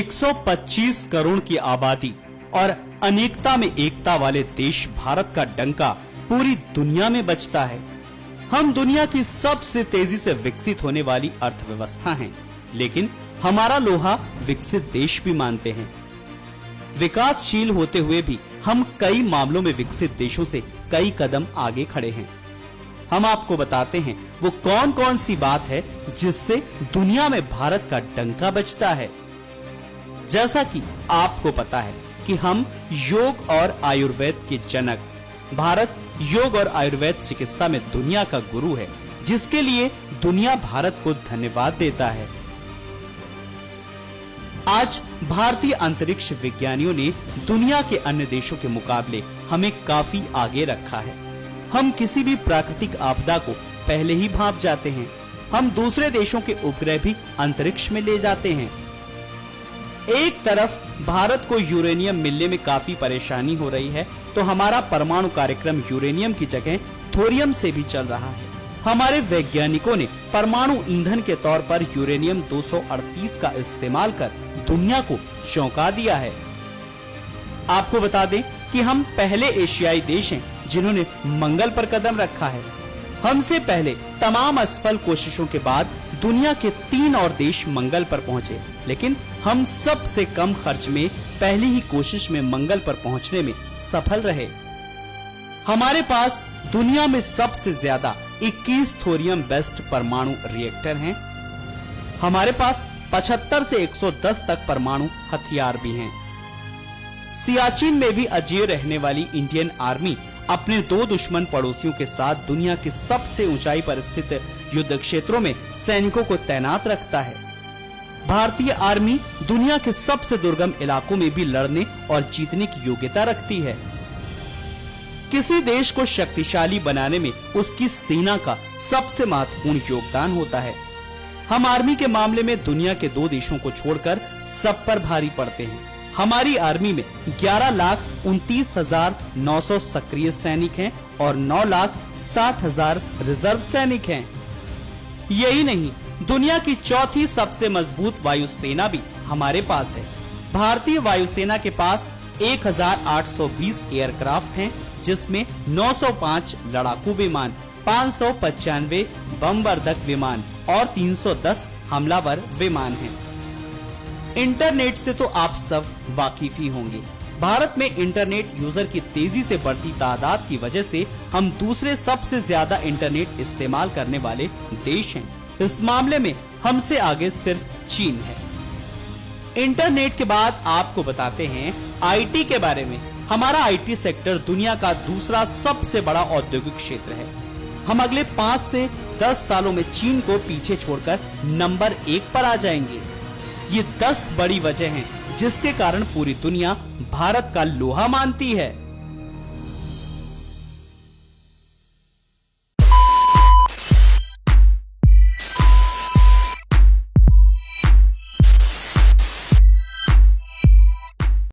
125 करोड़ की आबादी और अनेकता में एकता वाले देश भारत का डंका पूरी दुनिया में बजता है। हम दुनिया की सबसे तेजी से विकसित होने वाली अर्थव्यवस्था हैं, लेकिन हमारा लोहा विकसित देश भी मानते हैं। विकासशील होते हुए भी हम कई मामलों में विकसित देशों से कई कदम आगे खड़े हैं। हम आपको बताते हैं वो कौन कौन सी बात है जिससे दुनिया में भारत का डंका बजता है। जैसा कि आपको पता है कि हम योग और आयुर्वेद के जनक, भारत योग और आयुर्वेद चिकित्सा में दुनिया का गुरु है, जिसके लिए दुनिया भारत को धन्यवाद देता है। आज भारतीय अंतरिक्ष विज्ञानियों ने दुनिया के अन्य देशों के मुकाबले हमें काफी आगे रखा है। हम किसी भी प्राकृतिक आपदा को पहले ही भांप जाते हैं। हम दूसरे देशों के उपग्रह भी अंतरिक्ष में ले जाते हैं। एक तरफ भारत को यूरेनियम मिलने में काफी परेशानी हो रही है, तो हमारा परमाणु कार्यक्रम यूरेनियम की जगह थोरियम से भी चल रहा है। हमारे वैज्ञानिकों ने परमाणु ईंधन के तौर पर यूरेनियम 238 का इस्तेमाल कर दुनिया को चौंका दिया है। आपको बता दें कि हम पहले एशियाई देश हैं जिन्होंने मंगल पर कदम रखा है। हमसे पहले तमाम असफल कोशिशों के बाद दुनिया के 3 और देश मंगल पर पहुंचे, लेकिन हम सबसे कम खर्च में पहली ही कोशिश में मंगल पर पहुंचने में सफल रहे। हमारे पास दुनिया में सबसे ज्यादा 21 थोरियम बेस्ड परमाणु रिएक्टर हैं। हमारे पास 75 से 110 तक परमाणु हथियार भी हैं। सियाचिन में भी अजेय रहने वाली इंडियन आर्मी अपने 2 दुश्मन पड़ोसियों के साथ दुनिया की सबसे ऊंचाई पर स्थित युद्ध क्षेत्रों में सैनिकों को तैनात रखता है। भारतीय आर्मी दुनिया के सबसे दुर्गम इलाकों में भी लड़ने और जीतने की योग्यता रखती है। किसी देश को शक्तिशाली बनाने में उसकी सेना का सबसे महत्वपूर्ण योगदान होता है। हम आर्मी के मामले में दुनिया के 2 देशों को छोड़कर सब पर भारी पड़ते हैं। हमारी आर्मी में 11,29,900 सक्रिय सैनिक हैं और 9,60,000 रिजर्व सैनिक हैं। यही नहीं, दुनिया की चौथी सबसे मजबूत वायुसेना भी हमारे पास है। भारतीय वायुसेना के पास 1,820 एयरक्राफ्ट हैं, जिसमें 905 लड़ाकू विमान, 595 बमवर्धक विमान और 310 हमलावर विमान हैं। इंटरनेट से तो आप सब वाकिफ ही होंगे। भारत में इंटरनेट यूजर की तेजी से बढ़ती तादाद की वजह से हम दूसरे सबसे ज्यादा इंटरनेट इस्तेमाल करने वाले देश हैं। इस मामले में हमसे आगे सिर्फ चीन है। इंटरनेट के बाद आपको बताते हैं आईटी के बारे में। हमारा आईटी सेक्टर दुनिया का दूसरा सबसे बड़ा औद्योगिक क्षेत्र है। हम अगले 5 से 10 सालों में चीन को पीछे छोड़कर नंबर 1 पर आ जाएंगे। ये 10 बड़ी वजह हैं जिसके कारण पूरी दुनिया भारत का लोहा मानती है।